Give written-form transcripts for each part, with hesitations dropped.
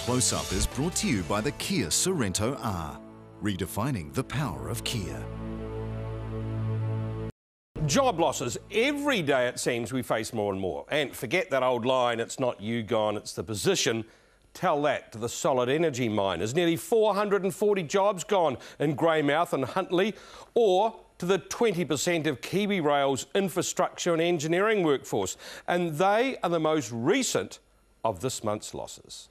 Close Up is brought to you by the Kia Sorento R, redefining the power of Kia. Job losses. Every day it seems we face more and more. And forget that old line, it's not you gone, it's the position. Tell that to the Solid Energy miners. Nearly 440 jobs gone in Greymouth and Huntly, or to the 20% of KiwiRail's infrastructure and engineering workforce. And they are the most recent of this month's losses.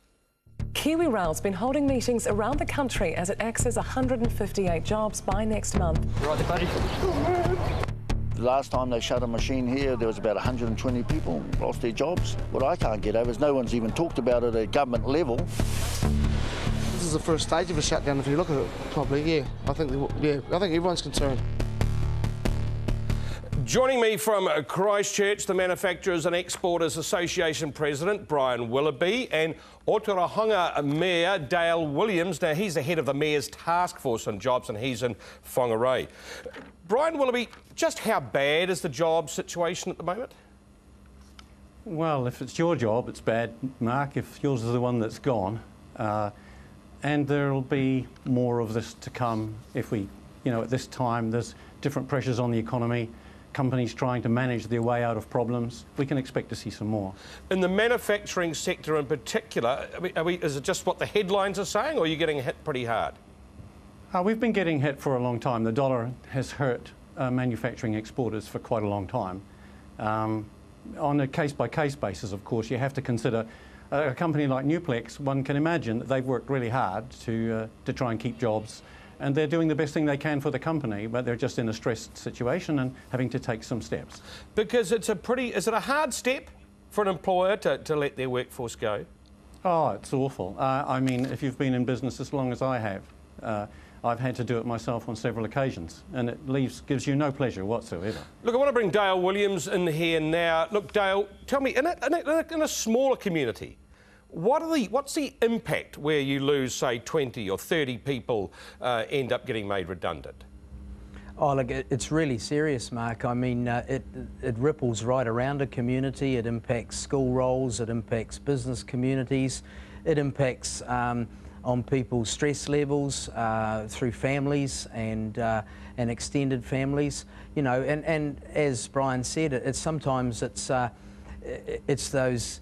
KiwiRail's been holding meetings around the country as it accesses 158 jobs by next month. Right there, buddy. The last time they shut a machine here, there was about 120 people lost their jobs. What I can't get over is no one's even talked about it at government level. This is the first stage of a shutdown, if you look at it properly, yeah. I think everyone's concerned. Joining me from Christchurch, the Manufacturers and Exporters Association President, Brian Willoughby, and Otorohanga Mayor, Dale Williams. Now, he's the head of the Mayor's Task Force on Jobs, and he's in Whangarei. Brian Willoughby, just how bad is the job situation at the moment? Well, if it's your job, it's bad, Mark, if yours is the one that's gone. And there'll be more of this to come if we, at this time, there's different pressures on the economy, companies trying to manage their way out of problems. We can expect to see some more. In the manufacturing sector in particular, is it just what the headlines are saying, or are you getting hit pretty hard? We've been getting hit for a long time. The dollar has hurt manufacturing exporters for quite a long time. On a case-by-case basis, of course, you have to consider a company like Newplex. One can imagine that they've worked really hard to try and keep jobs, and they're doing the best thing they can for the company, but they're just in a stressed situation and having to take some steps. Because is it a hard step for an employer to let their workforce go? Oh, it's awful. I mean, if you've been in business as long as I have, I've had to do it myself on several occasions, and it gives you no pleasure whatsoever. Look, I want to bring Dale Williams in here now. Look, Dale, tell me, in a smaller community, what's the impact where you lose, say, 20 or 30 people end up getting made redundant? Oh, look, it's really serious, Mark. I mean, it ripples right around a community. It impacts school roles, it impacts business communities, it impacts on people's stress levels through families and extended families. And as Brian said, sometimes it's those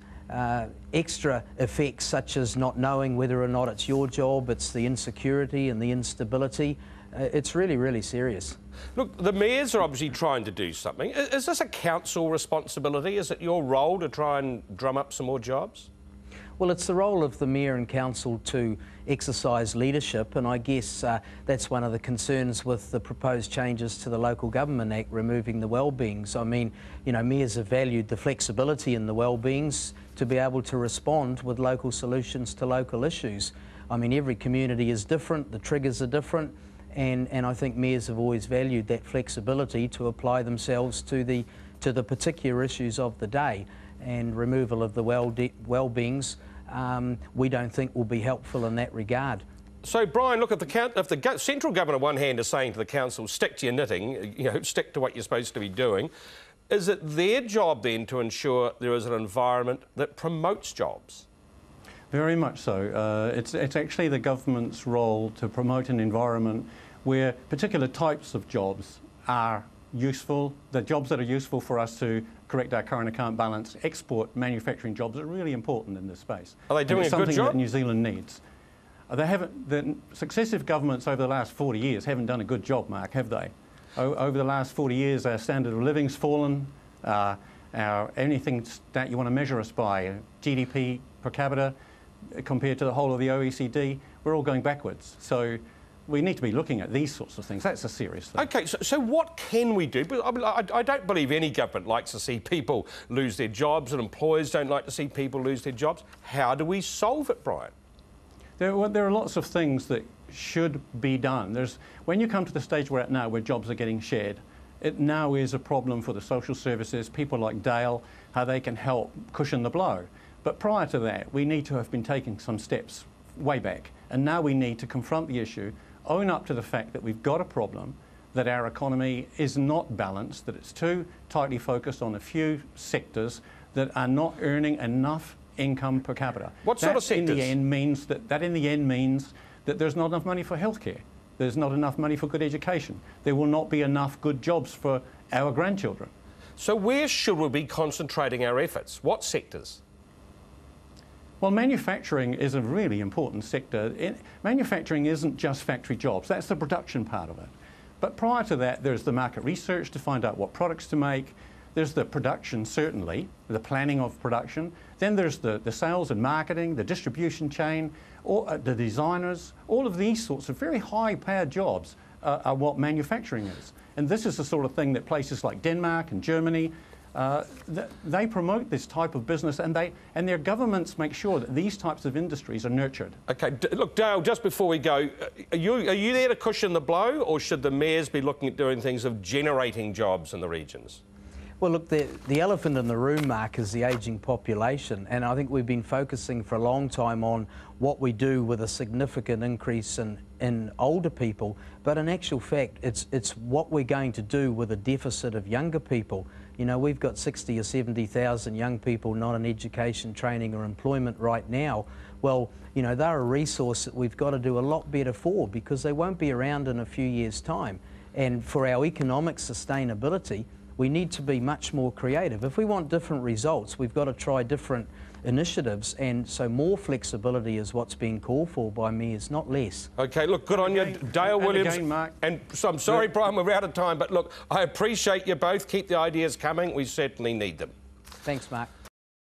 extra effects, such as not knowing whether or not it's your job. It's the insecurity and the instability. It's really, really serious. Look, the mayors are obviously trying to do something. Is this a council responsibility? Is it your role to try and drum up some more jobs? Well, it's the role of the Mayor and Council to exercise leadership, and I guess that's one of the concerns with the proposed changes to the Local Government Act, removing the well-beings. I mean, mayors have valued the flexibility in the well-beings to be able to respond with local solutions to local issues. I mean, every community is different, the triggers are different, and I think mayors have always valued that flexibility to apply themselves to the particular issues of the day, and removal of the well-beings we don't think will be helpful in that regard. So, Brian, look, if the central government on one hand is saying to the council, stick to your knitting, stick to what you're supposed to be doing, is it their job then to ensure there is an environment that promotes jobs? Very much so. It's actually the government's role to promote an environment where particular types of jobs are useful, the jobs that are useful for us to correct our current account balance. Export manufacturing jobs are really important in this space. Are they doing a good job? It's something that New Zealand needs. The successive governments over the last 40 years haven't done a good job, Mark, have they? Over the last 40 years, our standard of living's fallen. Anything that you want to measure us by, GDP per capita, compared to the whole of the OECD, we're all going backwards. So we need to be looking at these sorts of things. That's a serious thing. OK, so what can we do? I don't believe any government likes to see people lose their jobs, and employers don't like to see people lose their jobs. How do we solve it, Brian? There are lots of things that should be done. When you come to the stage we're at now, where jobs are getting shared, it now is a problem for the social services, people like Dale, how they can help cushion the blow. But prior to that, we need to have been taking some steps way back. And now we need to confront the issue, own up to the fact that we've got a problem, that our economy is not balanced, that it's too tightly focused on a few sectors that are not earning enough income per capita. What sort of sectors? In the end means that there's not enough money for healthcare. There's not enough money for good education. There will not be enough good jobs for our grandchildren. So where should we be concentrating our efforts? What sectors? Well, manufacturing is a really important sector. Manufacturing isn't just factory jobs. That's the production part of it. But prior to that, there's the market research to find out what products to make. There's the production, certainly, the planning of production. Then there's the sales and marketing, the distribution chain, or the designers. All of these sorts of very high-powered jobs are what manufacturing is. And this is the sort of thing that places like Denmark and Germany, they promote this type of business, and their governments make sure that these types of industries are nurtured. OK, look, Dale, just before we go, are you there to cushion the blow, or should the mayors be looking at doing things of generating jobs in the regions? Well, look, the elephant in the room, Mark, is the ageing population, and I think we've been focusing for a long time on what we do with a significant increase in older people, but in actual fact, it's what we're going to do with a deficit of younger people. You know, we've got 60 or 70,000 young people not in education, training or employment right now. Well, you know, they're a resource that we've got to do a lot better for, because they won't be around in a few years' time. And for our economic sustainability, we need to be much more creative. If we want different results, we've got to try different initiatives, and so more flexibility is what's being called for by mayors, not less. OK, look, good on you, Dale Williams. Again, Mark, and so I'm sorry, Brian, we're out of time, but look, I appreciate you both. Keep the ideas coming. We certainly need them. Thanks, Mark.